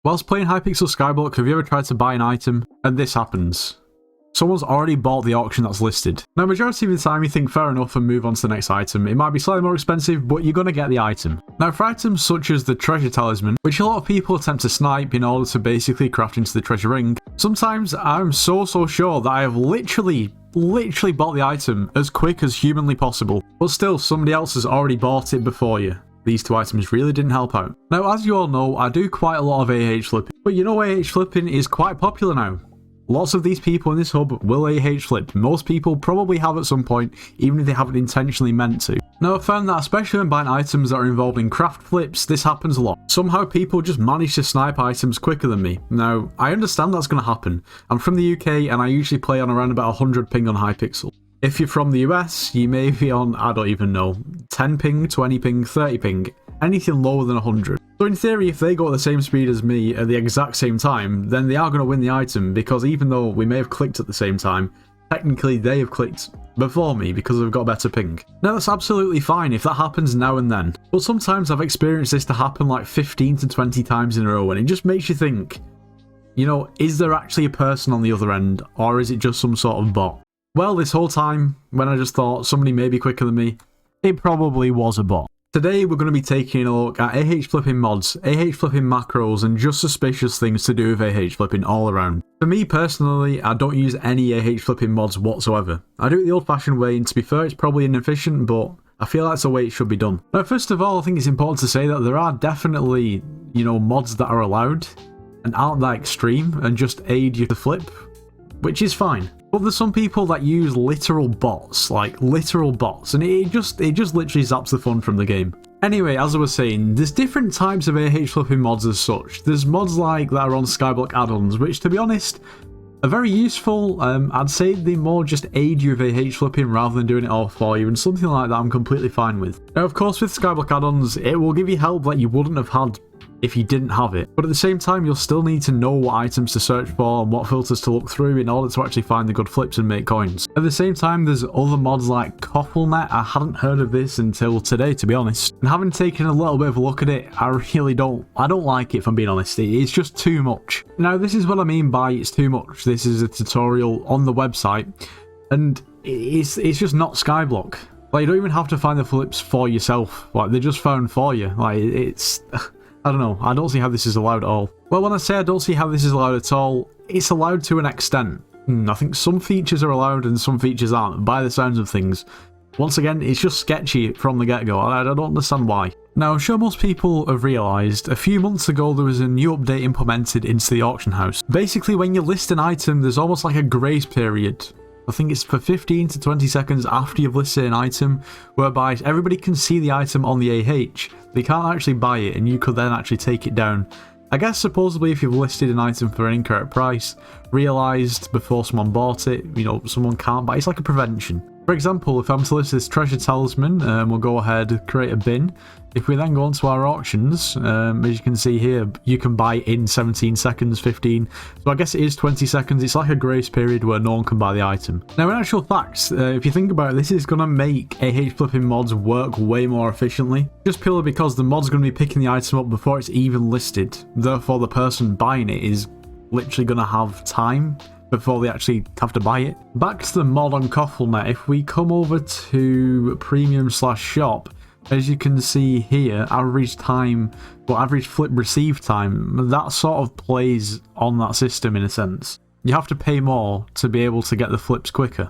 Whilst playing Hypixel Skyblock, have you ever tried to buy an item and this happens? Someone's already bought the auction that's listed. Now, majority of the time you think fair enough and move on to the next item. It might be slightly more expensive, but you're going to get the item. Now, for items such as the treasure talisman, which a lot of people attempt to snipe in order to basically craft into the treasure ring, sometimes I'm so sure that I have literally bought the item as quick as humanly possible, but still somebody else has already bought it before you. These two items really didn't help out. Now, as you all know, I do quite a lot of AH flipping, but you know AH flipping is quite popular now. Lots of these people in this hub will AH flip. Most people probably have at some point, even if they haven't intentionally meant to. Now, I've found that especially when buying items that are involved in craft flips, this happens a lot. Somehow people just manage to snipe items quicker than me. Now, I understand that's going to happen. I'm from the UK and I usually play on around about 100 ping on Hypixel. If you're from the US, you may be on, I don't even know, 10 ping, 20 ping, 30 ping, anything lower than 100. So in theory, if they go at the same speed as me at the exact same time, then they are going to win the item, because even though we may have clicked at the same time, technically they have clicked before me because they've got better ping. Now, that's absolutely fine if that happens now and then, but sometimes I've experienced this to happen like 15 to 20 times in a row, and it just makes you think, you know, is there actually a person on the other end, or is it just some sort of bot? Well, this whole time, when I just thought somebody may be quicker than me, it probably was a bot. Today we're going to be taking a look at AH flipping mods, AH flipping macros, and just suspicious things to do with AH flipping all around. For me personally, I don't use any AH flipping mods whatsoever. I do it the old fashioned way, and to be fair, it's probably inefficient, but I feel that's the way it should be done. Now, first of all, I think it's important to say that there are definitely, you know, mods that are allowed and aren't that extreme and just aid you to flip, which is fine. But there's some people that use literal bots, like literal bots, and it just literally zaps the fun from the game. Anyway, as I was saying, there's different types of AH flipping mods as such. There's mods like that are on Skyblock add-ons, which to be honest, are very useful. I'd say they more just aid you with AH flipping rather than doing it all for you, and something like that I'm completely fine with. Now, of course, with Skyblock add-ons, it will give you help that you wouldn't have had if you didn't have it, but at the same time you'll still need to know what items to search for and what filters to look through in order to actually find the good flips and make coins. At the same time, there's other mods like Koppelnet. I hadn't heard of this until today, to be honest, and having taken a little bit of a look at it, I don't like it, if I'm being honest. It's just too much. Now, this is what I mean by it's too much. This is a tutorial on the website, and it's just not Skyblock. Like, you don't even have to find the flips for yourself. Like, they're just found for you. Like, it's I don't know, I don't see how this is allowed at all. Well, when I say I don't see how this is allowed at all, it's allowed to an extent. I think some features are allowed and some features aren't, by the sounds of things. Once again, it's just sketchy from the get-go, and I don't understand why. Now, I'm sure most people have realised, a few months ago there was a new update implemented into the auction house. Basically, when you list an item, there's almost like a grace period. I think it's for 15 to 20 seconds after you've listed an item, whereby everybody can see the item on the AH. They can't actually buy it, and you could then actually take it down. I guess supposedly if you've listed an item for an incorrect price, realised before someone bought it, you know, someone can't buy it. It's like a prevention. For example, if I'm to list this treasure talisman, we'll go ahead, create a bin. If we then go onto our auctions, as you can see here, you can buy in 17 seconds, 15. So I guess it is 20 seconds. It's like a grace period where no one can buy the item. Now, in actual fact, if you think about it, this is going to make AH flipping mods work way more efficiently. Just purely because the mod's going to be picking the item up before it's even listed. Therefore, the person buying it is literally going to have time before they actually have to buy it. Back to the mod on Koppelnet, if we come over to premium/shop, as you can see here, average time, well, average flip receive time, that sort of plays on that system in a sense. You have to pay more to be able to get the flips quicker.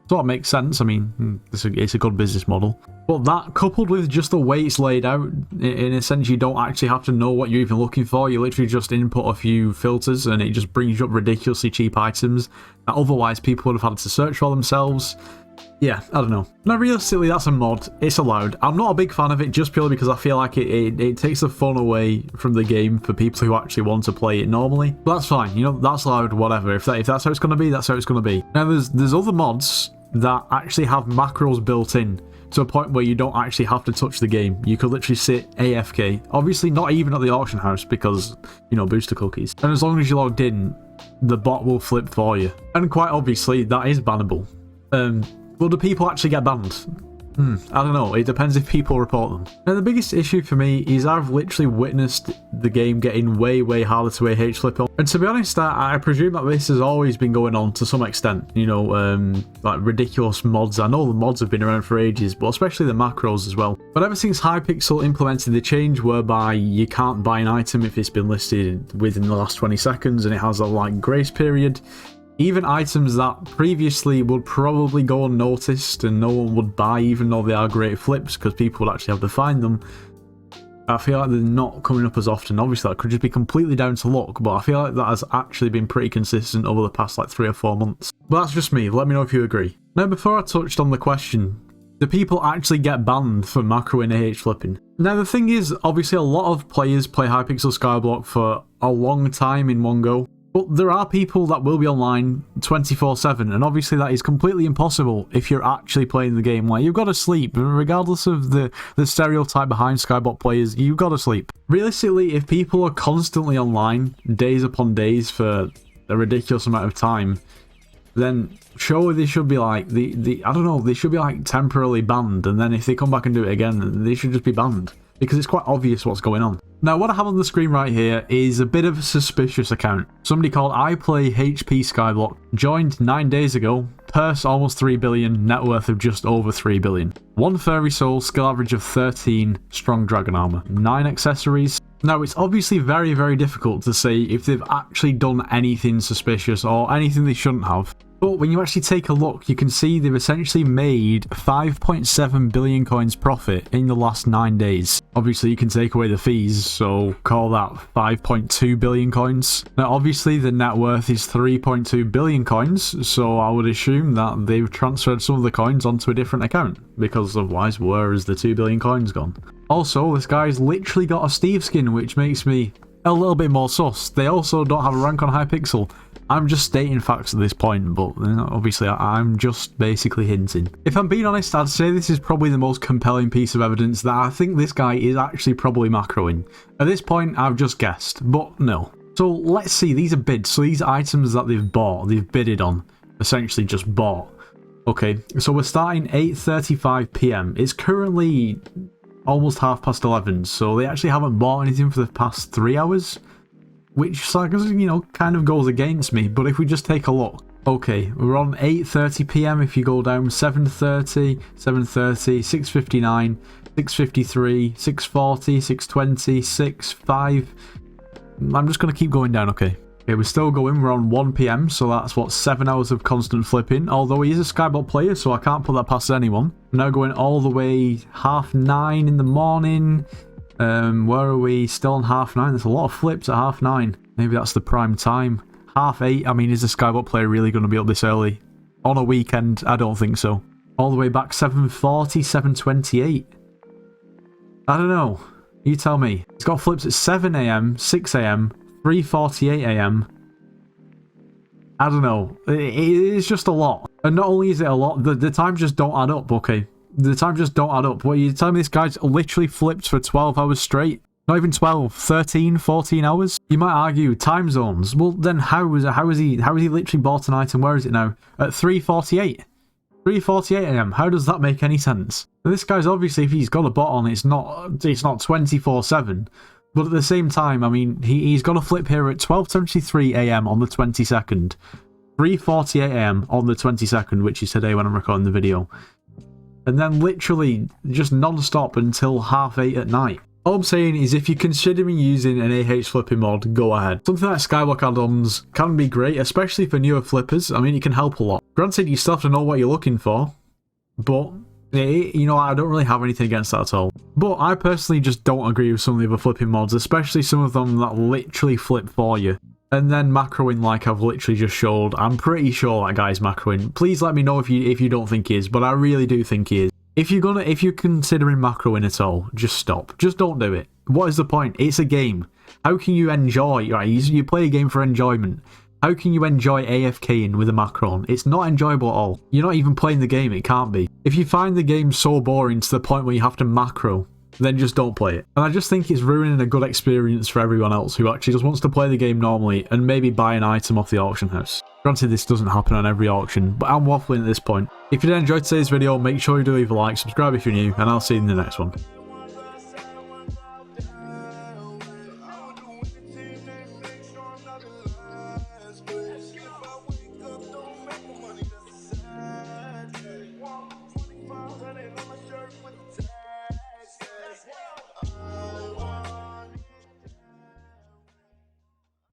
Sort of makes sense. I mean, it's a good business model. But that, coupled with just the way it's laid out, in a sense you don't actually have to know what you're even looking for. You literally just input a few filters and it just brings you up ridiculously cheap items that otherwise people would have had to search for themselves. Yeah, I don't know. Now, realistically, that's a mod. It's allowed. I'm not a big fan of it just purely because I feel like it takes the fun away from the game for people who actually want to play it normally. But that's fine. You know, that's allowed, whatever. If that's how it's going to be, that's how it's going to be. Now, there's other mods that actually have macros built in to a point where you don't actually have to touch the game. You could literally sit AFK. Obviously, not even at the auction house because, you know, booster cookies. And as long as you're logged in, the bot will flip for you. And quite obviously, that is bannable. But do people actually get banned? I don't know. It depends if people report them. Now, the biggest issue for me is I've literally witnessed the game getting way, way harder to AH flip on. And to be honest, I presume that this has always been going on to some extent. You know, like ridiculous mods. I know the mods have been around for ages, but especially the macros as well. But ever since Hypixel implemented the change whereby you can't buy an item if it's been listed within the last 20 seconds and it has a like grace period, even items that previously would probably go unnoticed and no one would buy, even though they are great flips because people would actually have to find them, I feel like they're not coming up as often. Obviously, that could just be completely down to luck, but I feel like that has actually been pretty consistent over the past like 3 or 4 months. But that's just me. Let me know if you agree. Now, before I touched on the question, do people actually get banned for macroing AH flipping? Now, the thing is, obviously, a lot of players play Hypixel Skyblock for a long time in one go. But there are people that will be online 24/7, and obviously that is completely impossible if you're actually playing the game. Like, you've got to sleep, regardless of the stereotype behind Skyblock players, you've got to sleep. Realistically, if people are constantly online, days upon days for a ridiculous amount of time, then surely they should be like, I don't know, they should be like temporarily banned, and then if they come back and do it again, they should just be banned. Because it's quite obvious what's going on. Now, what I have on the screen right here is a bit of a suspicious account. Somebody called I Play HP Skyblock joined 9 days ago, purse almost 3 billion, net worth of just over 3 billion. 1 furry soul, skill average of 13, strong dragon armor, 9 accessories. Now, it's obviously very, very difficult to say if they've actually done anything suspicious or anything they shouldn't have. But when you actually take a look, you can see they've essentially made 5.7 billion coins profit in the last 9 days. Obviously, you can take away the fees, so call that 5.2 billion coins. Now, obviously, the net worth is 3.2 billion coins, so I would assume that they've transferred some of the coins onto a different account, because otherwise, where is the 2 billion coins gone? Also, this guy's literally got a Steve skin, which makes me a little bit more sus. They also don't have a rank on Hypixel. I'm just stating facts at this point, but obviously I'm just basically hinting. If I'm being honest, I'd say this is probably the most compelling piece of evidence that I think this guy is actually probably macroing. At this point, I've just guessed, but no. So let's see, these are bids. So these items that they've bought, they've bidded on, essentially just bought. Okay, so we're starting 8:35 PM. It's currently almost 11:30, so they actually haven't bought anything for the past 3 hours. Which, you know, kind of goes against me, but if we just take a look. Okay, we're on 8:30 PM, if you go down 7:30, 7:30, 6:59, 6:53, 6:40, 6:20, 6, 5. I'm just going to keep going down, okay. Okay, we're still going, we're on 1 PM, so that's what, 7 hours of constant flipping, although he is a Skyblock player, so I can't put that past anyone. We're now going all the way 9:30 in the morning. Where are we? Still on 9:30. There's a lot of flips at 9:30. Maybe that's the prime time. 8:30. I mean, is a Skyblock player really going to be up this early? On a weekend? I don't think so. All the way back 7:40, 7:28. I don't know. You tell me. It's got flips at 7 AM, 6 AM, 3:48 AM. I don't know. It's just a lot. And not only is it a lot, the times just don't add up, okay? The times just don't add up. What, you telling me this guy's literally flipped for 12 hours straight? Not even 12, 13, 14 hours? You might argue time zones. Well, then how is he literally bought an item? Where is it now? At 3:48. 3:48 AM. How does that make any sense? Now, this guy's obviously, if he's got a bot on, it's not 24/7. But at the same time, I mean, he's got a flip here at 12:73 AM on the 22nd. 3:48 AM on the 22nd, which is today when I'm recording the video. And then literally just non-stop until 8:30 at night. All I'm saying is if you're considering using an AH flipping mod, go ahead. Something like Skyblock add-ons can be great, especially for newer flippers. I mean, it can help a lot. Granted, you still have to know what you're looking for, but, you know, I don't really have anything against that at all. But I personally just don't agree with some of the other flipping mods, especially some of them that literally flip for you. And then macroing like I've literally just showed. I'm pretty sure that guy's macroing. Please let me know if you don't think he is, but I really do think he is. If you're considering macroing at all, just stop. Just don't do it. What is the point? It's a game. How can you enjoy, right? You play a game for enjoyment. How can you enjoy AFKing with a macron? It's not enjoyable at all. You're not even playing the game, it can't be. If you find the game so boring to the point where you have to macro, then just don't play it. And I just think it's ruining a good experience for everyone else who actually just wants to play the game normally and maybe buy an item off the auction house. Granted, this doesn't happen on every auction, but I'm waffling at this point. If you did enjoy today's video, make sure you do leave a like, subscribe if you're new, and I'll see you in the next one.